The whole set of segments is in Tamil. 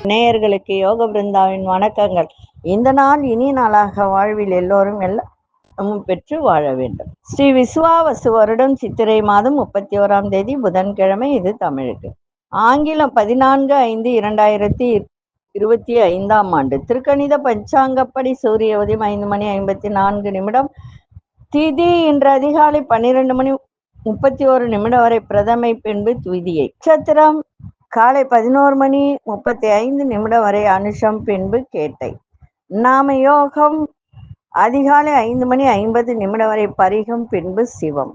நேயர்களுக்கு யோக பிருந்தாவின் வணக்கங்கள். இந்த நாள் இனி நாளாக வாழ்வில் எல்லோரும் எல்லாம் பெற்று வாழ வேண்டும். ஸ்ரீ விசுவாவசு வருடம் சித்திரை மாதம் 31ஆம் தேதி புதன்கிழமை. இது தமிழுக்கு. ஆங்கிலம் 14/5/2025ஆம் ஆண்டு. திருக்கணித பஞ்சாங்கப்படி சூரிய உதயம் 5:54 திதி இன்று அதிகாலை 12:31 வரை பிரதமை, பின்பு துவிதியை. நட்சத்திரம் காலை 11:35 வரை அனுஷம், பின்பு கேட்டை. நாம யோகம் அதிகாலை 5:50 வரை பரிகம், பின்பு சிவம்.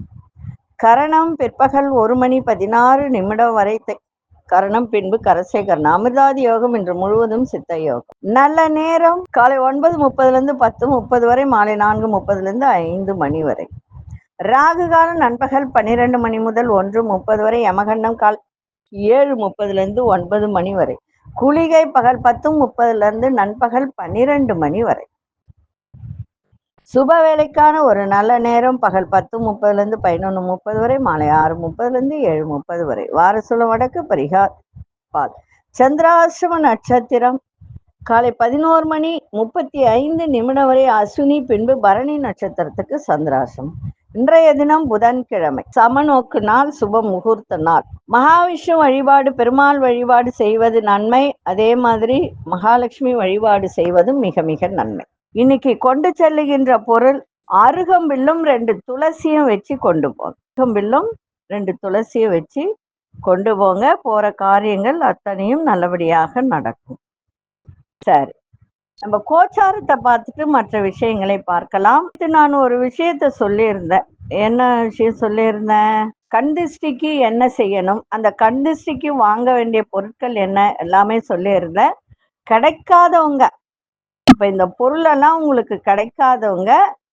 கரணம் பிற்பகல் 1:16 வரை கரணம், பின்பு கரசேகரணம். அமிர்தாதி யோகம் இன்று முழுவதும் சித்த யோகம். நல்ல நேரம் காலை 9:30 10:30 வரை, மாலை 4:30 5 மணி வரை. ராகு காலம் நண்பகல் 12 முதல் 1:30 வரை. யமகண்டம் கால் 7:30 9 மணி வரை. குளிகை பகல் 10:30 நண்பகல் 12 மணி வரை. சுப வேலைக்கான ஒரு நல்ல நேரம் பகல் 10:30 11:30 வரை, மாலை 6:30 7:30 வரை. வாரசுலம் வடக்கு, பரிகார் பால். சந்திராசிரம நட்சத்திரம் காலை 11:35 வரை அசுனி, பின்பு பரணி நட்சத்திரத்துக்கு சந்திராசிரமம். இன்றைய தினம் புதன்கிழமை, சமநோக்கு நாள், சுப முகூர்த்த நாள். மகாவிஷ்ணு வழிபாடு, பெருமாள் வழிபாடு செய்வது நன்மை. அதே மாதிரி மகாலட்சுமி வழிபாடு செய்வதும் மிக மிக நன்மை. இன்னைக்கு கொண்டு செல்லுகின்ற பொருள் அருகம்பில்லும் 2 துளசியும் வச்சு கொண்டு போங்க. அருகம்பில்லும் 2 துளசியும் வச்சு கொண்டு போங்க. போற காரியங்கள் அத்தனையும் நல்லபடியாக நடக்கும். சரி, நம்ம கோச்சாரத்தை பார்த்துட்டு மற்ற விஷயங்களை பார்க்கலாம். நான் ஒரு விஷயத்த சொல்லியிருந்தேன். என்ன விஷயம் சொல்லியிருந்தேன்? கண் திருஷ்டிக்கு என்ன செய்யணும், அந்த கண் திருஷ்டிக்கு வாங்க வேண்டிய பொருட்கள் என்ன, எல்லாமே சொல்லியிருந்தேன். கிடைக்காதவங்க, இப்ப இந்த பொருளெல்லாம் உங்களுக்கு கிடைக்காதவங்க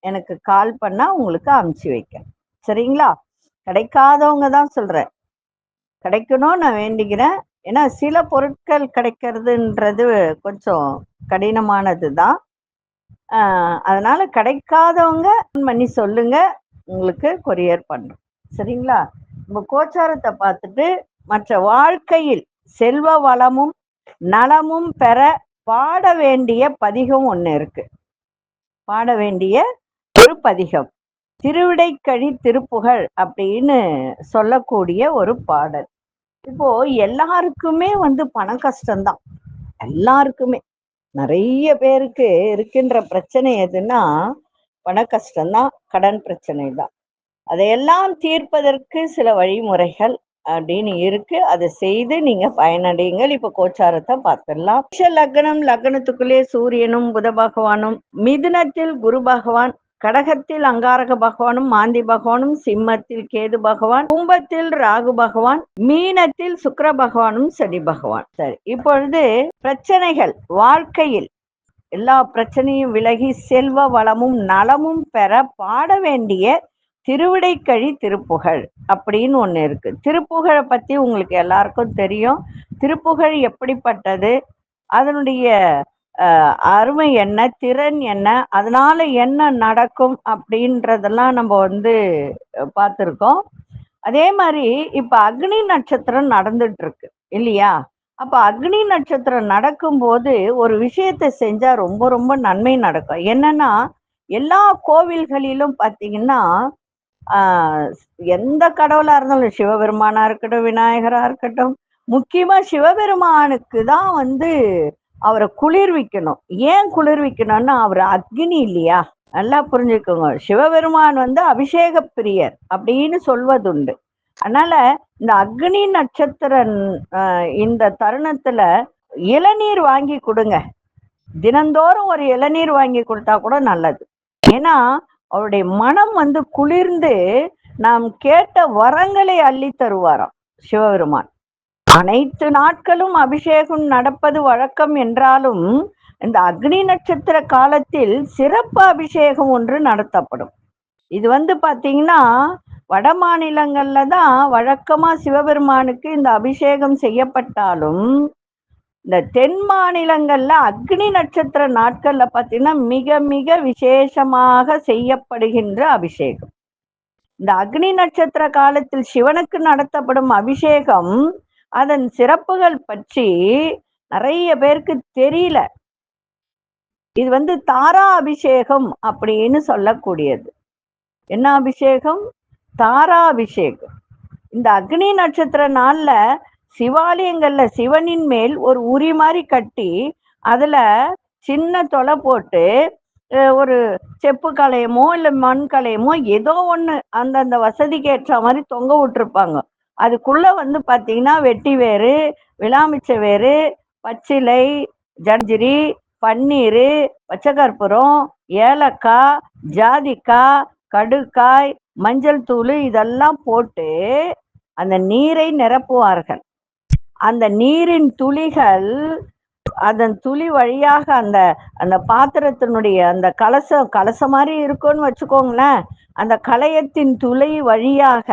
எனக்கு கால் பண்ணா உங்களுக்கு அனுப்பிச்சு வைக்க. சரிங்களா? கிடைக்காதவங்க தான் சொல்றேன். கிடைக்கணும் நான் வேண்டிக்கிறேன். ஏன்னா சில பொருட்கள் கிடைக்கிறதுன்றது கொஞ்சம் கடினமானது தான். அதனால கிடைக்காதவங்க பண்ணி சொல்லுங்க, உங்களுக்கு கொரியர் பண்ணும். சரிங்களா? நம்ம கோச்சாரத்தை பார்த்துட்டு மற்ற வாழ்க்கையில் செல்வ வளமும் நலமும் பெற பாட வேண்டிய பதிகம் ஒன்று இருக்கு. பாட வேண்டிய ஒரு பதிகம் திருவிடைக்கழி திருப்புகழ் அப்படின்னு சொல்லக்கூடிய ஒரு பாடல். இப்போ எல்லாருக்குமே பண கஷ்டம்தான். எல்லாருக்குமே, நிறைய பேருக்கு இருக்கின்ற பிரச்சனை எதுன்னா பண கஷ்டம்தான், கடன் பிரச்சனை தான். அதையெல்லாம் தீர்ப்பதற்கு சில வழிமுறைகள் அப்படின்னு இருக்கு. அதை செய்து நீங்க பயனடையுங்கள். இப்ப கோச்சாரத்தை பார்த்துடலாம். லக்னம், லக்னத்துக்குள்ளே சூரியனும் புத பகவானும், மிதுனத்தில் குரு பகவான், கடகத்தில் அங்காரக பகவானும் மாந்தி பகவானும், சிம்மத்தில் கேது பகவான், கும்பத்தில் ராகு பகவான், மீனத்தில் சுக்கிர பகவானும் சனி பகவான். சரி, இப்பொழுது பிரச்சனைகள், வாழ்க்கையில் எல்லா பிரச்சனையும் விலகி செல்வ வளமும் நலமும் பெற பாட வேண்டிய திருவிடைக்கழி திருப்புகழ் அப்படின்னு ஒண்ணு இருக்கு. திருப்புகழை பத்தி உங்களுக்கு எல்லாருக்கும் தெரியும். திருப்புகழ் எப்படிப்பட்டது, அதனுடைய அருமை என்ன, திறன் என்ன, அதனால என்ன நடக்கும் அப்படின்றதெல்லாம் நம்ம பார்த்துருக்கோம். அதே மாதிரி இப்ப அக்னி நட்சத்திரம் நடந்துட்டு இருக்கு இல்லையா? அப்ப அக்னி நட்சத்திரம் நடக்கும்போது ஒரு விஷயத்தை செஞ்சா ரொம்ப ரொம்ப நன்மை நடக்கும். என்னன்னா, எல்லா கோவில்களிலும் பார்த்தீங்கன்னா எந்த கடவுளா இருந்தாலும், சிவபெருமானா இருக்கட்டும், விநாயகரா இருக்கட்டும், முக்கியமா சிவபெருமானுக்கு தான் அவரை குளிர்விக்கணும். ஏன் குளிர்விக்கணும்னா அவர் அக்னி இல்லையா? நல்லா புரிஞ்சுக்கோங்க. சிவபெருமான் அபிஷேக பிரியர் அப்படின்னு சொல்வதுண்டு. அதனால இந்த அக்னி நட்சத்திரம் இந்த தருணத்துல இளநீர் வாங்கி கொடுங்க. தினந்தோறும் ஒரு இளநீர் வாங்கி கொடுத்தா கூட நல்லது. ஏன்னா அவருடைய மனம் குளிர்ந்து நாம் கேட்ட வரங்களை அள்ளி தருவாராம் சிவபெருமான். அனைத்து நாட்களும் அபிஷேகம் நடப்பது வழக்கம் என்றாலும் இந்த அக்னி நட்சத்திர காலத்தில் சிறப்பு அபிஷேகம் ஒன்று நடத்தப்படும். இது பாத்தீங்கன்னா வட மாநிலங்கள்ல தான் வழக்கமா சிவபெருமானுக்கு இந்த அபிஷேகம் செய்யப்பட்டாலும், இந்த தென் மாநிலங்கள்ல அக்னி நட்சத்திர நாட்கள்ல பார்த்தீங்கன்னா மிக மிக விசேஷமாக செய்யப்படுகின்ற அபிஷேகம். இந்த அக்னி நட்சத்திர காலத்தில் சிவனுக்கு நடத்தப்படும் அபிஷேகம், அதன் சிறப்புகள் பற்றி நிறைய பேருக்கு தெரியல. இது தாரா அபிஷேகம் அப்படின்னு சொல்லக்கூடியது. என்ன அபிஷேகம்? தாரா அபிஷேகம். இந்த அக்னி நட்சத்திர நாள்ல சிவாலயங்கள்ல சிவனின் மேல் ஒரு உரி மாதிரி கட்டி அதுல சின்ன தொலை போட்டு ஒரு செப்பு கலையமோ இல்ல மண் கலையமோ ஏதோ ஒண்ணு அந்தந்த வசதிக்கு ஏற்ற மாதிரி தொங்க விட்டுருப்பாங்க. அதுக்குள்ள பாத்தீங்கன்னா வெட்டி வேறு, விளாமிச்ச வேறு, பச்சிலை, ஜர்ஜிரி, பன்னீர், பச்சைக்கற்பூரம், ஏலக்காய், ஜாதிக்காய், கடுக்காய், மஞ்சள் தூள் இதெல்லாம் போட்டு அந்த நீரை நிரப்புவார்கள். அந்த நீரின் துளிகள் அதன் துளி வழியாக அந்த அந்த பாத்திரத்தினுடைய அந்த கலசம் மாதிரி இருக்கும்னு வச்சுக்கோங்களேன். அந்த கலயத்தின் துளி வழியாக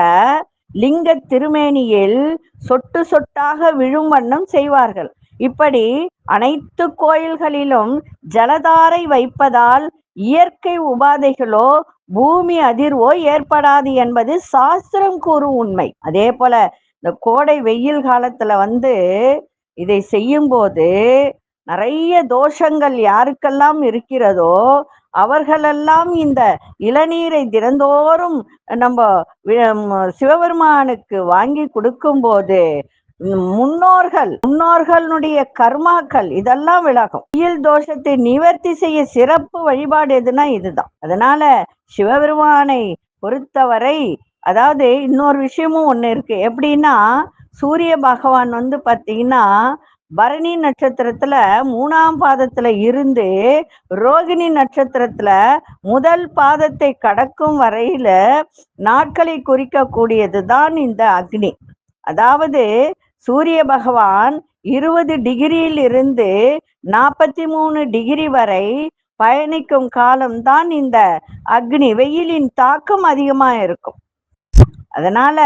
லிங்க திருமேனியில் சொட்டு சொட்டாக விழும் வண்ணம் செய்வார்கள். இப்படி அனைத்து கோயில்களிலும் ஜலதாரை வைப்பதால் இயற்கை உபாதைகளோ பூமி அதிர்வோ ஏற்படாது என்பது சாஸ்திரம் கூறும் உண்மை. அதே போல இந்த கோடை வெயில் காலத்துல இதை செய்யும் போது நிறைய தோஷங்கள் யாருக்கெல்லாம் இருக்கிறதோ அவர்களெல்லாம் இந்த இளநீரை தினந்தோறும் நம்ம சிவபெருமானுக்கு வாங்கி கொடுக்கும் போது முன்னோர்களுடைய கர்மாக்கள் இதெல்லாம் விலகும். வெயில் தோஷத்தை நிவர்த்தி செய்ய சிறப்பு வழிபாடு எதுனா இதுதான். அதனால சிவபெருமானை பொறுத்தவரை அதாவது இன்னொரு விஷயமும் ஒண்ணு இருக்கு. எப்படின்னா சூரிய பகவான் பாத்தீங்கன்னா பரணி நட்சத்திரத்துல 3ஆம் பாதத்துல இருந்து ரோகிணி நட்சத்திரத்துல முதல் பாதத்தை கடக்கும் வரையில நாட்களை குறிக்கக்கூடியதுதான் இந்த அக்னி. அதாவது சூரிய பகவான் 20 டிகிரியில் இருந்து 43 டிகிரி வரை பயணிக்கும் காலம்தான் இந்த அக்னி. வெயிலின் தாக்கம் அதிகமா இருக்கும். அதனால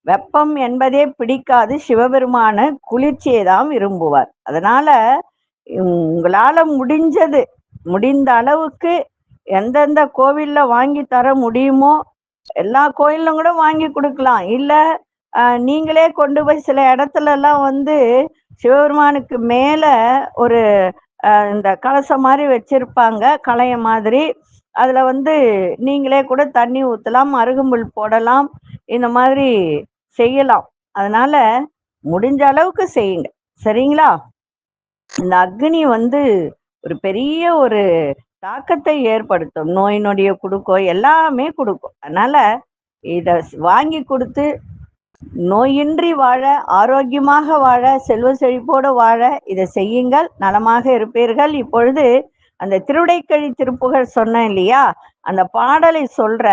வெப்பம் என்பதே பிடிக்காது. சிவபெருமான குளிர்ச்சியை தான் விரும்புவார். அதனால உங்களால முடிந்த அளவுக்கு எந்தெந்த கோவில்ல வாங்கி தர முடியுமோ எல்லா கோயிலும் கூட வாங்கி கொடுக்கலாம். இல்ல நீங்களே கொண்டு போய் சில இடத்துல எல்லாம் சிவபெருமானுக்கு மேல ஒரு இந்த கலசம் மாதிரி வச்சிருப்பாங்க, கலைய மாதிரி. அதுல நீங்களே கூட தண்ணி ஊத்தலாம், அருகம்புல் போடலாம், இந்த மாதிரி செய்யலாம். அதனால முடிஞ்ச அளவுக்கு செய்யுங்க, சரிங்களா? இந்த அக்னி ஒரு பெரிய ஒரு தாக்கத்தை ஏற்படுத்தும். நோய் நொடிய கொடுக்கும், எல்லாமே கொடுக்கும். அதனால இத வாங்கி கொடுத்து நோயின்றி வாழ, ஆரோக்கியமாக வாழ, செல்வ செழிப்போடு வாழ இதை செய்யுங்கள், நலமாக இருப்பீர்கள். இப்பொழுது அந்த திருவிடைக்கழி திருப்புகழ் சொன்னேன் இல்லையா, அந்த பாடலை சொல்ற,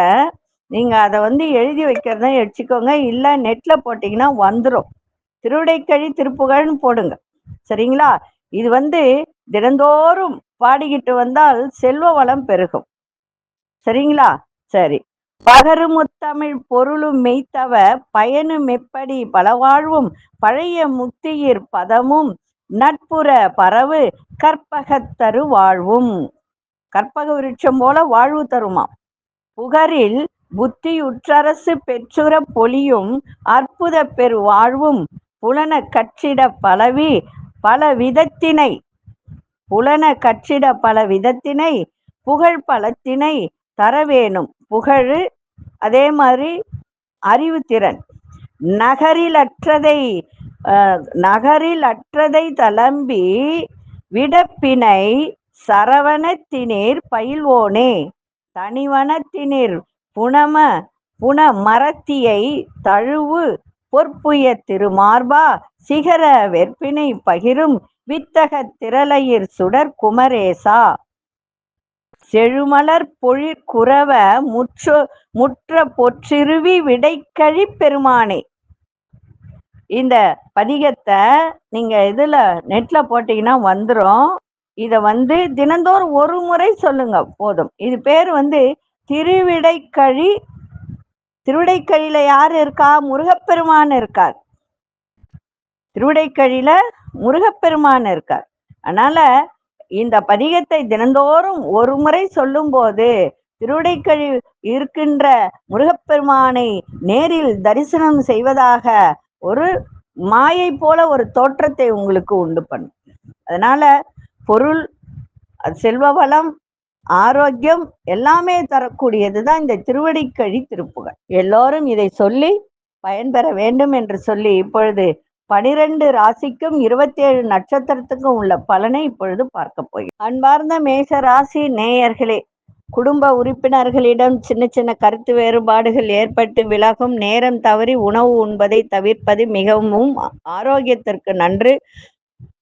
நீங்க அதை எழுதி வைக்கிறதா வச்சுக்கோங்க. இல்ல நெட்ல போட்டீங்கன்னா வந்துடும். திருவிடைக்கழி திருப்புகழ்னு போடுங்க, சரிங்களா? இது தினந்தோறும் பாடிக்கிட்டு வந்தால் செல்வ வளம் பெருகும், சரிங்களா? சரி. பகருமுத்தமிழ் பொருளும் மெய்த்தவ பயனும் எப்படி பலவாழ்வும் பழைய முக்தியிற் பதமும் நட்புற பரவு கற்பகத்தரு வாழ்வும். கற்பக விருட்சம் போல வாழ்வு தருமாம். புகரில் புத்தி உற்றரசு பெற்றுற பொலியும் அற்புத பெரு வாழ்வும் புலன கற்றிட பலவி பல விதத்தினை புகழ் பலத்தினை தரவேணும். புகழ் அதே மாதிரி அறிவு திறன் நகரில் அற்றதை தளம்பி விடப்பினை சரவணத்தினீர் பயில்வோனே தனிவனத்தினீர் புன மரத்தியை தழுவு பொற்புய திருமார்பா சிகர வெற்பினை பகிரும் வித்தக திரளையிற் சுடர் குமரேசா செழுமலர் பொழிற்குரவ முற்ற பொற்றிருவி விடைக்கழி பெருமானே. இந்த பதிகத்தை நீங்க இதுல நெட்ல போட்டீங்கன்னா வந்துடும். இத தினந்தோறும் ஒரு முறை சொல்லுங்க போதும். இது பேர் திருவிடைக்கழி. திருவிடைக்கழியில யாரு இருக்கா? முருகப்பெருமான் இருக்கார். திருவிடைக்கழியில முருகப்பெருமான் இருக்கார். அதனால இந்த பதிகத்தை தினந்தோறும் ஒரு முறை சொல்லும் போது திருவடைக்கழி இருக்கின்ற முருகப்பெருமானை நேரில் தரிசனம் செய்வதாக ஒரு மாயை போல ஒரு தோற்றத்தை உங்களுக்கு உண்டு பண்ணும். அதனால பொருள், செல்வ வளம், ஆரோக்கியம் எல்லாமே தரக்கூடியதுதான் இந்த திருவடிக்கழி திருப்புகழ். எல்லோரும் இதை சொல்லி பயன்பெற வேண்டும் என்று சொல்லி இப்பொழுது 12 ராசிக்கும் 27 நட்சத்திரத்துக்கும் உள்ள பலனை இப்பொழுது பார்க்க போய். அன்பார்ந்த மேஷ ராசி நேயர்களே, குடும்ப உறுப்பினர்களிடம் சின்ன சின்ன கருத்து வேறுபாடுகள் ஏற்பட்டு விலகும். நேரம் தவறி உணவு உண்பதை தவிர்ப்பது மிகவும் ஆரோக்கியத்திற்கு நன்று.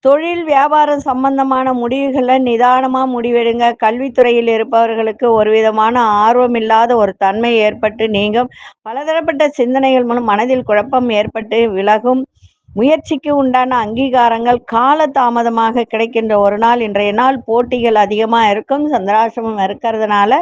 தொழில் வியாபாரம் சம்பந்தமான முடிவுகளை நிதானமா முடிவெடுங்க. கல்வித்துறையில் இருப்பவர்களுக்கு ஒரு விதமான ஆர்வமில்லாத ஒரு தன்மை ஏற்பட்டு நீங்கும். பலதரப்பட்ட சிந்தனைகள் மூலம் மனதில் குழப்பம் ஏற்பட்டு விலகும். முயற்சிக்கு உண்டான அங்கீகாரங்கள் கால தாமதமாக கிடைக்கின்ற ஒரு நாள். இன்றைய நாள் போட்டிகள் அதிகமா இருக்கும். சந்திராசிரமம் இருக்கிறதுனால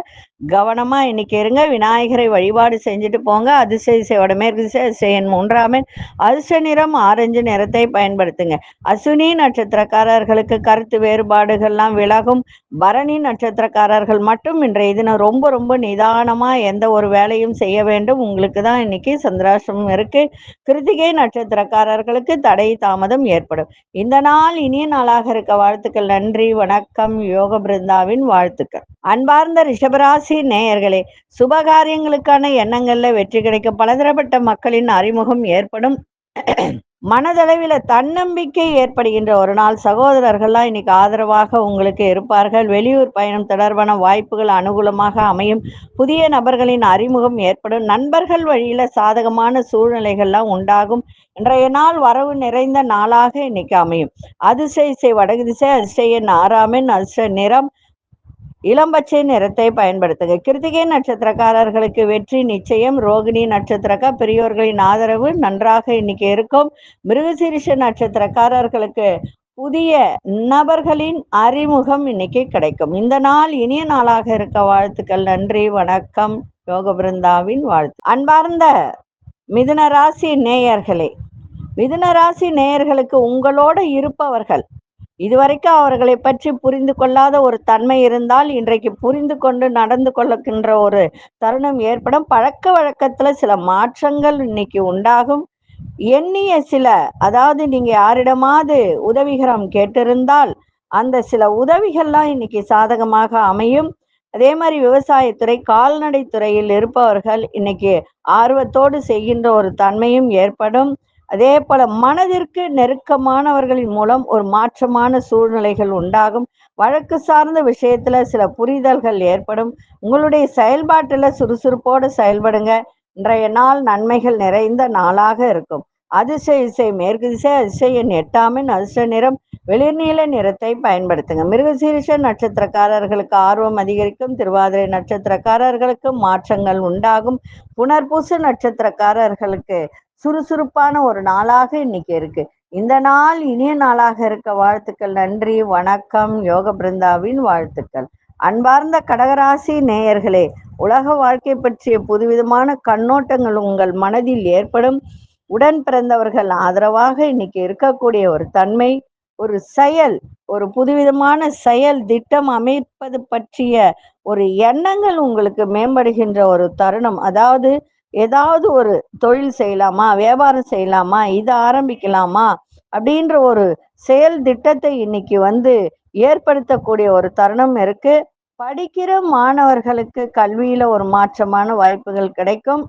கவனமா இன்னைக்கு இருங்க. விநாயகரை வழிபாடு செஞ்சுட்டு போங்க. அதிசய வடமேற்கு திசை 3 அதிர்ஷ்ட நிறம் ஆரஞ்சு நிறத்தை பயன்படுத்துங்க. அசுனி நட்சத்திரக்காரர்களுக்கு கருத்து வேறுபாடுகள்லாம் விலகும். பரணி நட்சத்திரக்காரர்கள் மட்டும் இன்றைய தினம் ரொம்ப ரொம்ப நிதானமா எந்த ஒரு வேலையும் செய்ய வேண்டும். உங்களுக்கு தான் இன்னைக்கு சந்திராசிரமம் இருக்கு. கிருத்திகை நட்சத்திரக்காரர்களுக்கு தடை தாமதம் ஏற்படும். இந்த நாள் இனிய நாளாக இருக்க வாழ்த்துக்கள். நன்றி, வணக்கம். யோக பிருந்தாவின் வாழ்த்துக்கள். அன்பார்ந்த ரிஷபராசி நேயர்களே, சுபகாரியங்களுக்கான எண்ணங்கள்ல வெற்றி கிடைக்கும். பலதரப்பட்ட மக்களின் அறிமுகம் ஏற்படும். மனதளவில் தன்னம்பிக்கை ஏற்படுகின்ற ஒரு நாள். சகோதரர்கள்லாம் இன்னைக்கு ஆதரவாக உங்களுக்கு இருப்பார்கள். வெளியூர் பயணம் தொடர்பான வாய்ப்புகள் அனுகூலமாக அமையும். புதிய நபர்களின் அறிமுகம் ஏற்படும். நண்பர்கள் வழியில சாதகமான சூழ்நிலைகள்லாம் உண்டாகும். இன்றைய நாள் வரவு நிறைந்த நாளாக இன்னைக்கு அமையும். அதிசய வடகு திசை, அதிசய 6 அதிர்ஷ்ட நிறம் இளம்பச்சை நிறத்தை பயன்படுத்துங்க. கிருத்திகை நட்சத்திரக்காரர்களுக்கு வெற்றி நிச்சயம். ரோகிணி நட்சத்திரக்கா பெரியோர்களின் ஆதரவு நன்றாக இன்னைக்கு இருக்கும். மிருகசீரிஷ நட்சத்திரக்காரர்களுக்கு புதிய நபர்களின் அறிமுகம் இன்னைக்கு கிடைக்கும். இந்த நாள் இனிய நாளாக இருக்க வாழ்த்துக்கள். நன்றி, வணக்கம். யோக பிருந்தாவின் வாழ்த்து. அன்பார்ந்த மிதுன ராசி நேயர்களே, மிதுன ராசி நேயர்களுக்கு உங்களோட இருப்பவர்கள் இதுவரைக்கும் அவர்களை பற்றி புரிந்து கொள்ளாத ஒரு தன்மை இருந்தால் இன்றைக்கு புரிந்து கொண்டு நடந்து கொள்ளுகின்ற ஒரு தருணம் ஏற்படும். பழக்க வழக்கத்துல சில மாற்றங்கள் இன்னைக்கு உண்டாகும். எண்ணிய சில, அதாவது நீங்க யாரிடமாவது உதவிகரம் கேட்டிருந்தால் அந்த சில உதவிகள்லாம் இன்னைக்கு சாதகமாக அமையும். அதே மாதிரி விவசாயத்துறை, கால்நடை துறையில் இருப்பவர்கள் இன்னைக்கு ஆர்வத்தோடு செய்கின்ற ஒரு தன்மையும் ஏற்படும். அதே போல மனதிற்கு நெருக்கமானவர்களின் மூலம் ஒரு மாற்றமான சூழ்நிலைகள் உண்டாகும். வழக்கு சார்ந்த விஷயத்துல சில புரிதல்கள் ஏற்படும். உங்களுடைய செயல்பாட்டுல சுறுசுறுப்போடு செயல்படுங்க. இன்றைய நாள் நன்மைகள் நிறைந்த நாளாக இருக்கும். அதிசய இசை மேற்கு திசை, அதிசய 8 அதிர்ஷ்ட நிறம் வெளிர்நீல நிறத்தை பயன்படுத்துங்க. மிருகசீரிஷ நட்சத்திரக்காரர்களுக்கு ஆர்வம் அதிகரிக்கும். திருவாதிரை நட்சத்திரக்காரர்களுக்கு மாற்றங்கள் உண்டாகும். புனர்பூச நட்சத்திரக்காரர்களுக்கு சுறுசுறுப்பான ஒரு நாளாக இன்னைக்கு இருக்கு. இந்த நாள் இனிய நாளாக இருக்க வாழ்த்துக்கள். நன்றி, வணக்கம். யோக பிருந்தாவின் வாழ்த்துக்கள். அன்பார்ந்த கடகராசி நேயர்களே, உலக வாழ்க்கை பற்றிய புதுவிதமான கண்ணோட்டங்கள் உங்கள் மனதில் ஏற்படும். உடன் பிறந்தவர்கள் ஆதரவாக இன்னைக்கு இருக்கக்கூடிய ஒரு தன்மை, ஒரு செயல், ஒரு புதுவிதமான செயல் திட்டம் அமைப்பது பற்றிய ஒரு எண்ணங்கள் உங்களுக்கு மேம்படுகின்ற ஒரு தருணம். அதாவது ஏதாவது ஒரு தொழில் செய்யலாமா, வியாபாரம் செய்யலாமா, இதை ஆரம்பிக்கலாமா அப்படின்ற ஒரு செயல் திட்டத்தை இன்னைக்கு ஏற்படுத்தக்கூடிய ஒரு தருணம் இருக்கு. படிக்கிற மாணவர்களுக்கு கல்வியில ஒரு மாற்றமான வாய்ப்புகள் கிடைக்கும்.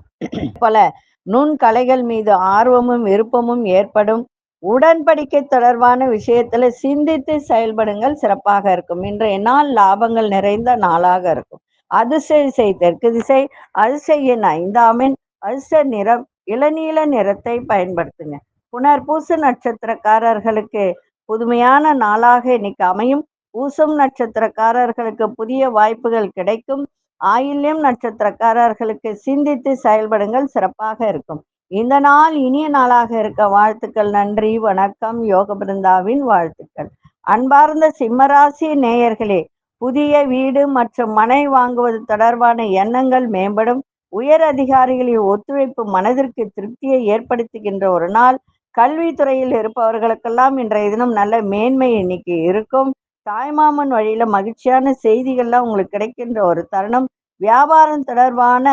பல நுண்கலைகள் மீது ஆர்வமும் விருப்பமும் ஏற்படும். உடன்படிக்கை தொடர்பான விஷயத்துல சிந்தித்து செயல்படுங்கள், சிறப்பாக இருக்கும். இன்றைய நாள் லாபங்கள் நிறைந்த நாளாக இருக்கும். அதிசய தெற்கு திசை, அதிசய 5 அதிர்ஷ்ட நிறம் இளநீல நிறத்தை பயன்படுத்துங்க. புனர்பூச நட்சத்திரக்காரர்களுக்கு புதுமையான நாளாக இன்னைக்கு அமையும். பூசம் நட்சத்திரக்காரர்களுக்கு புதிய வாய்ப்புகள் கிடைக்கும். ஆயில்யம் நட்சத்திரக்காரர்களுக்கு சிந்தித்து செயல்படுங்கள், சிறப்பாக இருக்கும். இந்த நாள் இனிய நாளாக இருக்க வாழ்த்துக்கள். நன்றி, வணக்கம். யோக பிருந்தாவின் வாழ்த்துக்கள். அன்பார்ந்த சிம்மராசி நேயர்களே, புதிய வீடு மற்றும் மனை வாங்குவது தொடர்பான எண்ணங்கள் மேம்படும். உயர் அதிகாரிகளின் ஒத்துழைப்பு மனதிற்கு திருப்தியை ஏற்படுத்துகின்ற ஒரு நாள். கல்வித்துறையில் இருப்பவர்களுக்கெல்லாம் இன்றைய தினம் நல்ல மேன்மை இன்னைக்கு இருக்கும். தாய்மாமன் வழியில மகிழ்ச்சியான செய்திகள்லாம் உங்களுக்கு கிடைக்கின்ற ஒரு தருணம். வியாபாரம் தொடர்பான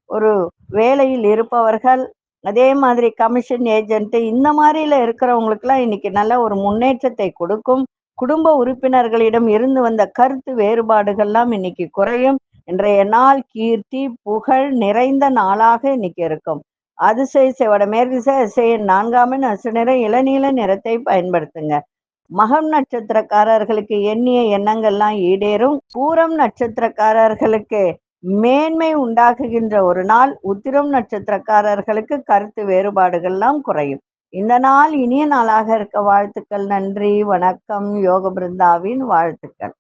ஒரு வேலையில் இருப்பவர்கள், அதே மாதிரி கமிஷன் ஏஜென்ட் இந்த மாதிரில இருக்கிறவங்களுக்குலாம் இன்னைக்கு நல்ல ஒரு முன்னேற்றத்தை கொடுக்கும். குடும்ப உறுப்பினர்களிடம் இருந்து வந்த கருத்து வேறுபாடுகள்லாம் இன்னைக்கு குறையும். இன்றைய நாள் கீர்த்தி புகழ் நிறைந்த நாளாக இன்னைக்கு இருக்கும். அதிசய செவட மேற்கு திசை 4ஆம் எண் நிறம் இளநீல நிறத்தை பயன்படுத்துங்க. மகம் நட்சத்திரக்காரர்களுக்கு எண்ணிய எண்ணங்கள்லாம் ஈடேறும். பூரம் நட்சத்திரக்காரர்களுக்கு மேன்மை உண்டாக்குகின்ற ஒரு நாள். உத்திரம் நட்சத்திரக்காரர்களுக்கு கருத்து வேறுபாடுகள்லாம் குறையும். இந்த நாள் இனிய நாளாக இருக்க வாழ்த்துக்கள். நன்றி, வணக்கம். யோக பிருந்தாவின் வாழ்த்துக்கள்.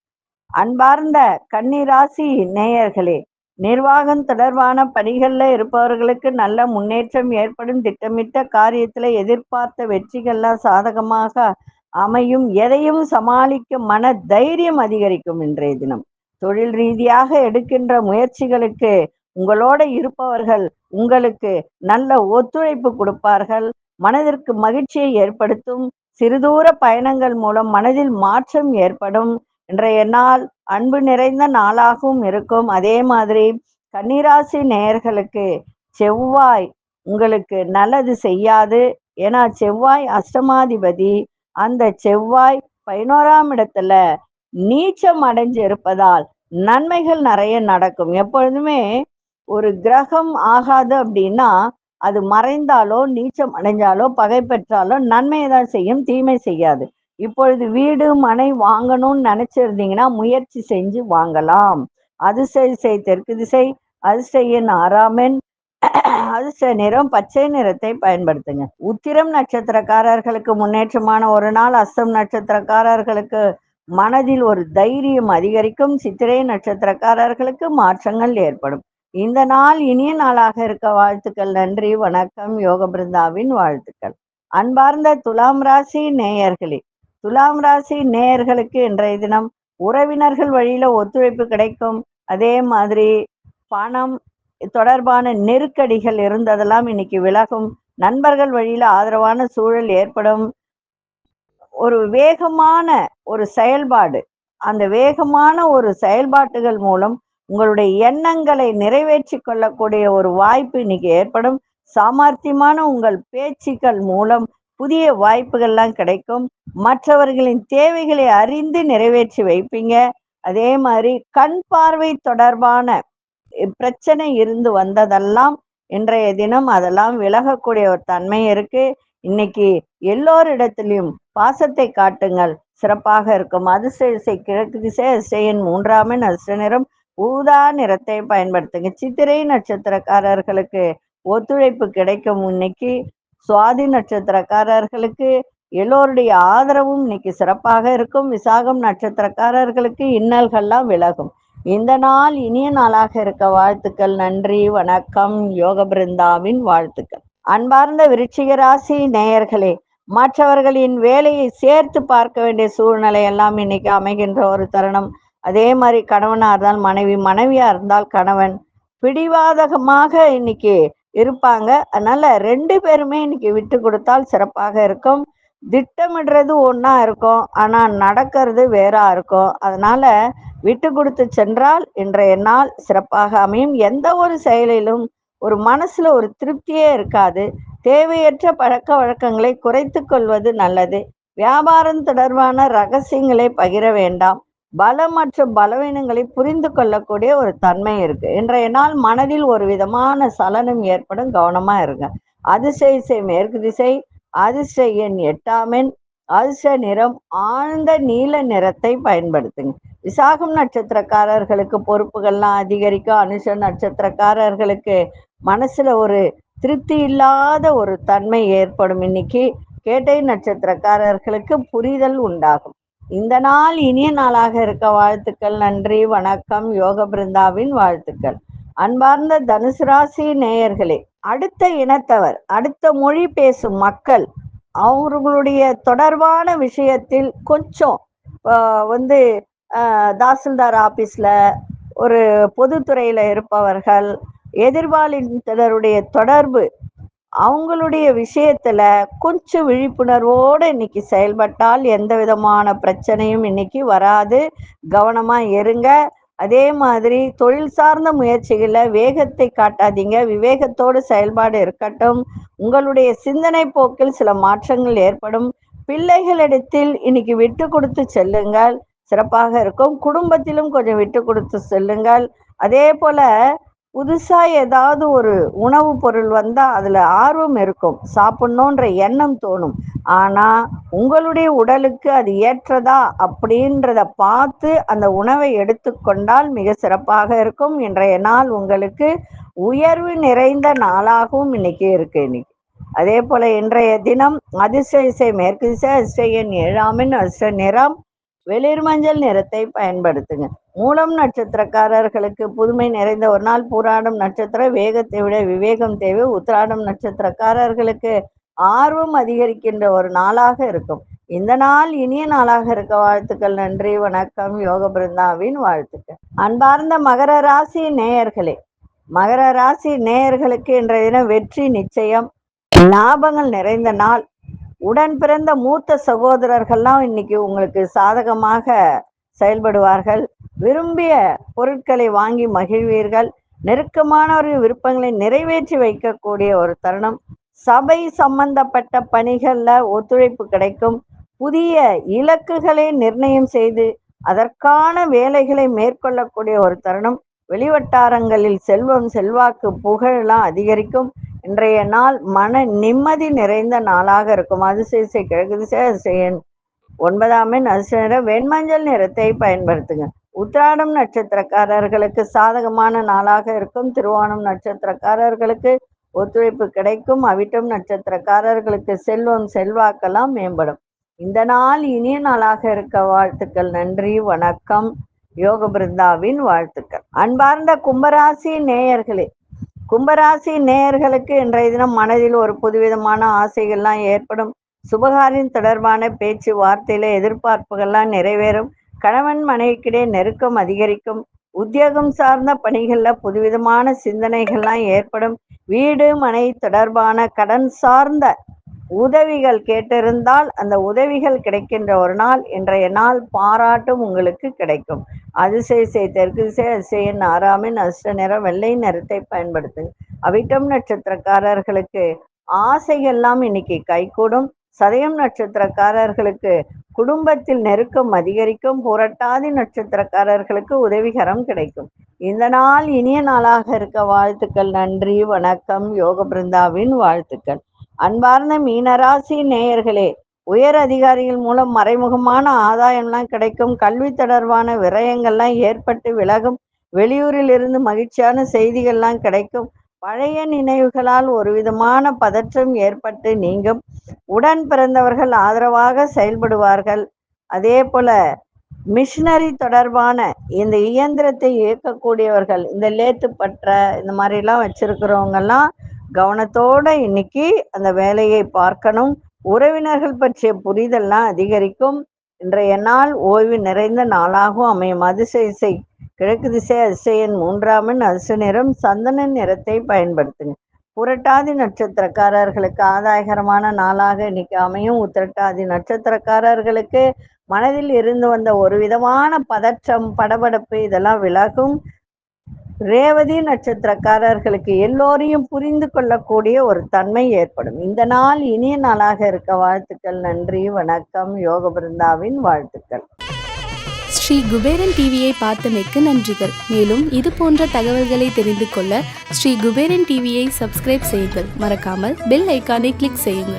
அன்பார்ந்த கன்னிராசி நேயர்களே, நிர்வாகம் தொடர்பான பணிகள்ல இருப்பவர்களுக்கு நல்ல முன்னேற்றம் ஏற்படும். திட்டமிட்ட காரியத்துல எதிர்பார்த்த வெற்றிகள்லாம் சாதகமாக அமையும். எதையும் சமாளிக்க மன தைரியம் அதிகரிக்கும். இன்றைய தினம் தொழில் ரீதியாக எடுக்கின்ற முயற்சிகளுக்கு உங்களோட இருப்பவர்கள் உங்களுக்கு நல்ல ஒத்துழைப்பு கொடுப்பார்கள். மனதிற்கு மகிழ்ச்சியை ஏற்படுத்தும். சிறுதூர பயணங்கள் மூலம் மனதில் மாற்றம் ஏற்படும். இன்றைய நாள் அன்பு நிறைந்த நாளாகவும் இருக்கும். அதே மாதிரி கன்னிராசி நேயர்களுக்கு செவ்வாய் உங்களுக்கு நல்லது செய்யாது. ஏன்னா செவ்வாய் அஷ்டமாதிபதி. அந்த செவ்வாய் 11ஆம் இடத்துல நீச்சம் அடைஞ்சு இருப்பதால் நன்மைகள் நிறைய நடக்கும். எப்பொழுதுமே ஒரு கிரகம் ஆகாது அப்படின்னா அது மறைந்தாலோ நீச்சம் அடைஞ்சாலோ பகை பெற்றாலோ நன்மையை தான் செய்யும், தீமை செய்யாது. இப்பொழுது வீடு மனை வாங்கணும்னு நினைச்சிருந்தீங்கன்னா முயற்சி செஞ்சு வாங்கலாம். அதிர்ஷ்ட திசை தெற்கு திசை, அதிர்ஷ்ட எண் 6ஆம் எண், அதிர்ஷ்ட நிறம் பச்சை நிறத்தை பயன்படுத்துங்க. உத்திரம் நட்சத்திரக்காரர்களுக்கு முன்னேற்றமான ஒரு நாள். அஸ்தம் நட்சத்திரக்காரர்களுக்கு மனதில் ஒரு தைரியம் அதிகரிக்கும். சித்திரை நட்சத்திரக்காரர்களுக்கு மாற்றங்கள் ஏற்படும். இந்த நாள் இனிய நாளாக இருக்க வாழ்த்துக்கள். நன்றி, வணக்கம். யோக பிருந்தாவின் வாழ்த்துக்கள். அன்பார்ந்த துலாம் ராசி நேயர்களே, துலாம் ராசி நேயர்களுக்கு இன்றைய தினம் உறவினர்கள் வழியில ஒத்துழைப்பு கிடைக்கும். அதே மாதிரி பணம் தொடர்பான நெருக்கடிகள் இருந்ததெல்லாம் இன்னைக்கு விலகும். நண்பர்கள் வழியில ஆதரவான சூழல் ஏற்படும். ஒரு வேகமான ஒரு செயல்பாடு, அந்த வேகமான ஒரு செயல்பாட்டுகள் மூலம் உங்களுடைய எண்ணங்களை நிறைவேற்றி கொள்ளக்கூடிய ஒரு வாய்ப்பு இன்னைக்கு ஏற்படும். சாமர்த்தியமான உங்கள் பேச்சுக்கள் மூலம் புதிய வாய்ப்புகள்லாம் கிடைக்கும். மற்றவர்களின் தேவைகளை அறிந்து நிறைவேற்றி வைப்பீங்க. அதே மாதிரி கண் பார்வை தொடர்பான பிரச்சனை இருந்து வந்ததெல்லாம் இன்றைய தினம் அதெல்லாம் விலகக்கூடிய ஒரு தன்மை இருக்கு. இன்னைக்கு எல்லோரிடத்திலையும் பாசத்தை காட்டுங்கள், சிறப்பாக இருக்கும். அதிர்ஷ்ட திசை கிழக்கு திசை, அதிர்ஷ்ட எண் 3ஆம் எண், அதிர்ஷ்ட நிறம் ஊதா நிறத்தை பயன்படுத்துங்க. சித்திரை நட்சத்திரக்காரர்களுக்கு ஒத்துழைப்பு கிடைக்கும். இன்னைக்கு சுவாதி நட்சத்திரக்காரர்களுக்கு எல்லோருடைய ஆதரவும் இன்னைக்கு சிறப்பாக இருக்கும். விசாகம் நட்சத்திரக்காரர்களுக்கு இன்னல்கள்லாம் விலகும். இந்த நாள் இனிய நாளாக இருக்க வாழ்த்துக்கள். நன்றி, வணக்கம். யோக பிருந்தாவின் வாழ்த்துக்கள். அன்பார்ந்த விருச்சிக ராசி நேயர்களே, மற்றவர்களின் வேலையை சேர்த்து பார்க்க வேண்டிய சூழ்நிலை எல்லாம் இன்னைக்கு அமைகின்ற ஒரு தருணம். அதே மாதிரி கணவனா இருந்தால் மனைவி, மனைவியா இருந்தால் கணவன் பிடிவாதகமாக இன்னைக்கு இருப்பாங்க. அதனால 2 பேருமே இன்னைக்கு விட்டு கொடுத்தால் சிறப்பாக இருக்கும். திட்டமிடுறது ஒண்ணா இருக்கும், ஆனா நடக்கிறது வேறா இருக்கும். அதனால விட்டு கொடுத்து சென்றால் இன்றைய நாள் சிறப்பாக அமையும். எந்த ஒரு செயலிலும் ஒரு மனசுல ஒரு திருப்தியே இருக்காது. தேவையற்ற பழக்க வழக்கங்களை குறைத்து கொள்வது நல்லது. வியாபாரம் தொடர்பான ரகசியங்களை பகிர வேண்டாம். பலம் மற்றும் பலவீனங்களை புரிந்து கொள்ளக்கூடிய ஒரு தன்மை இருக்கு. இன்றைய நாள் மனதில் ஒரு விதமான சலனம் ஏற்படும், கவனமா இருங்க. அதிர்ஷ்ட திசை மேற்கு திசை, அதிர்ஷ்ட எண் 8ஆம் எண், அதிர்ஷ்ட நிறம் ஆழ்ந்த நீல நிறத்தை பயன்படுத்துங்க. விசாகம் நட்சத்திரக்காரர்களுக்கு பொறுப்புகள்லாம் அதிகரிக்கும். அனுஷ நட்சத்திரக்காரர்களுக்கு மனசுல ஒரு திருப்தி இல்லாத ஒரு தன்மை ஏற்படும். இன்னைக்கு கேட்டை நட்சத்திரக்காரர்களுக்கு புரிதல் உண்டாகும். இந்த நாள் இனிய நாளாக இருக்க வாழ்த்துக்கள். நன்றி, வணக்கம். யோக பிருந்தாவின் வாழ்த்துக்கள். அன்பார்ந்த தனுசு ராசி நேயர்களே, அடுத்த இனத்தவர், அடுத்த மொழி பேசும் மக்கள் அவர்களுடைய தொடர்பான விஷயத்தில் கொஞ்சம் தாசில்தார் ஆபீஸ்ல ஒரு பொதுத்துறையில இருப்பவர்கள், எதிர்பாலினருடைய தொடர்பு, அவங்களுடைய விஷயத்துல கொஞ்சம் விழிப்புணர்வோடு இன்னைக்கு செயல்பட்டால் எந்த விதமான பிரச்சனையும் இன்னைக்கு வராது. கவனமா இருங்க. அதே மாதிரி தொழில் சார்ந்த முயற்சிகளை வேகத்தை காட்டாதீங்க, விவேகத்தோடு செயல்பாடு இருக்கட்டும். உங்களுடைய சிந்தனை போக்கில் சில மாற்றங்கள் ஏற்படும். பிள்ளைகளிடத்தில் இன்னைக்கு விட்டு கொடுத்து செல்லுங்கள், சிறப்பாக இருக்கும். குடும்பத்திலும் கொஞ்சம் விட்டு கொடுத்து செல்லுங்கள். அதே போல புதுசா ஏதாவது ஒரு உணவு பொருள் வந்தா அதுல ஆர்வம் இருக்கும், சாப்பிடணுன்ற எண்ணம் தோணும். ஆனா உங்களுடைய உடலுக்கு அது ஏற்றதா அப்படின்றத பார்த்து அந்த உணவை எடுத்துக்கொண்டால் மிக சிறப்பாக இருக்கும். இன்றைய நாள் உங்களுக்கு உயர்வு நிறைந்த நாளாகவும் இன்னைக்கு இருக்கு. இன்னைக்கு அதே போல இன்றைய தினம் அதிர்ஷ்ட இசை மேற்கு திசை, அதிர்ஷ்ட எண் 7, அதிர்ஷ்ட நிறம் வெளிர் மஞ்சள் நிறத்தை பயன்படுத்துங்க. மூலம் நட்சத்திரக்காரர்களுக்கு புதுமை நிறைந்த ஒரு நாள். பூராடம் நட்சத்திர வேகத்தை விட விவேகம் தேவை. உத்திராடம் நட்சத்திரக்காரர்களுக்கு ஆர்வம் அதிகரிக்கின்ற ஒரு நாளாக இருக்கும். இந்த நாள் இனிய நாளாக இருக்க வாழ்த்துக்கள். நன்றி, வணக்கம். யோக பிருந்தாவின் வாழ்த்துக்கள். அன்பார்ந்த மகர ராசி நேயர்களே, மகர ராசி நேயர்களுக்கு இன்றைய தினம் வெற்றி நிச்சயம், லாபங்கள் நிறைந்த நாள். உடன் பிறந்த மூத்த சகோதரர்கள்லாம் இன்னைக்கு உங்களுக்கு சாதகமாக செயல்படுவார்கள். விரும்பிய பொருட்களை வாங்கி மகிழ்வீர்கள். நெருக்கமானவர்கள் விருப்பங்களை நிறைவேற்றி வைக்கக்கூடிய ஒரு தருணம். சபை சம்பந்தப்பட்ட பணிகள்ல ஒத்துழைப்பு கிடைக்கும். புதிய இலக்குகளை நிர்ணயம் செய்து அதற்கான வேலைகளை மேற்கொள்ளக்கூடிய ஒரு தருணம். வெளிவட்டாரங்களில் செல்வம், செல்வாக்கு, புகழெல்லாம் அதிகரிக்கும். இன்றைய நாள் மன நிம்மதி நிறைந்த நாளாக இருக்கும். அதிசய கிழக்கு திசை, அதிசய எண் 9, அதிர்ஷ்ட நிறம் வெண்மஞ்சள் நிறத்தை பயன்படுத்துங்க. உத்திராடம் நட்சத்திரக்காரர்களுக்கு சாதகமான நாளாக இருக்கும். திருவோணம் நட்சத்திரக்காரர்களுக்கு ஒத்துழைப்பு கிடைக்கும். அவிட்டம் நட்சத்திரக்காரர்களுக்கு செல்வம், செல்வாக்கெல்லாம் மேம்படும். இந்த நாள் இனிய நாளாக இருக்க வாழ்த்துக்கள். நன்றி, வணக்கம். யோக பிருந்தாவின் வாழ்த்துக்கள். அன்பார்ந்த கும்பராசி நேயர்களே, கும்பராசி நேயர்களுக்கு இன்றைய தினம் மனதில் ஒரு புதுவிதமான ஆசைகள்லாம் ஏற்படும். சுபகாரின் தொடர்பான பேச்சு வார்த்தையில எதிர்பார்ப்புகள்லாம் நிறைவேறும். கணவன் மனைவிக்கிடையே நெருக்கம் அதிகரிக்கும். உத்தியோகம் சார்ந்த பணிகள்ல புதுவிதமான சிந்தனைகள்லாம் ஏற்படும். வீடு மனை தொடர்பான கடன் சார்ந்த உதவிகள் கேட்டிருந்தால் அந்த உதவிகள் கிடைக்கின்ற ஒரு நாள். இன்றைய நாள் பாராட்டும் உங்களுக்கு கிடைக்கும். அதிசய தெற்கு திசை, அதிசய எண் 6, அதிர்ஷ்ட நிறம் வெள்ளை நிறத்தை பயன்படுத்துங்க. அவிட்டம் நட்சத்திரக்காரர்களுக்கு ஆசைகள்லாம் இன்னைக்கு கைகூடும். சதயம் நட்சத்திரக்காரர்களுக்கு குடும்பத்தில் நெருக்கம் அதிகரிக்கும். புரட்டாதி நட்சத்திரக்காரர்களுக்கு உதவிகரம் கிடைக்கும். இந்த நாள் இனிய நாளாக இருக்க வாழ்த்துக்கள். நன்றி, வணக்கம். யோக பிருந்தாவின் வாழ்த்துக்கள். அன்பார்ந்த மீனராசி நேயர்களே, உயர் அதிகாரிகள் மூலம் மறைமுகமான ஆதாயம்லாம் கிடைக்கும். கல்வி தொடர்பான விரயங்கள்லாம் ஏற்பட்டு விலகும். வெளியூரில் இருந்து மகிழ்ச்சியான செய்திகள்லாம் கிடைக்கும். பழைய நினைவுகளால் ஒரு விதமான பதற்றம் ஏற்பட்டு நீங்கும். உடன் பிறந்தவர்கள் ஆதரவாக செயல்படுவார்கள். அதே போல மிஷினரி தொடர்பான இந்த இயந்திரத்தை இயக்கக்கூடியவர்கள், இந்த லேத்து பற்ற இந்த மாதிரிலாம் வச்சிருக்கிறவங்கெல்லாம் கவனத்தோட இன்னைக்கு அந்த வேலையை பார்க்கணும். உறவினர்கள் பற்றிய புரிதல்லாம் அதிகரிக்கும். இன்றைய நாள் ஓய்வு நிறைந்த நாளாகவும் அமையும். அதிசய கிழக்கு திசை, அதிசய எண் 3, அதிர்ஷ்ட நிறம் சந்தன நிறத்தை பயன்படுத்துங்க. புரட்டாதி நட்சத்திரக்காரர்களுக்கு ஆதாயகரமான நாளாக இன்னைக்கு அமையும். உத்திரட்டாதி நட்சத்திரக்காரர்களுக்கு மனதில் இருந்து வந்த ஒரு விதமான பதற்றம், படபடப்பு இதெல்லாம் விலகும். ரேவதி நட்சத்திரக்காரர்களுக்கு எல்லோரையும் புரிந்து கொள்ளக்கூடிய ஒரு தன்மை ஏற்படும். இந்த நாள் இனிய நாளாக இருக்க வாழ்த்துக்கள். நன்றி, வணக்கம். யோக பிருந்தாவின் வாழ்த்துக்கள். ஸ்ரீ குபேரன் டிவியை பார்த்தமைக்கு நன்றிகள். மேலும் இது போன்ற தகவல்களை தெரிந்து கொள்ள ஸ்ரீ குபேரன் டிவியை சப்ஸ்கிரைப் செய்யுங்கள். மறக்காமல் பெல் ஐக்கானை கிளிக் செய்யுங்கள்.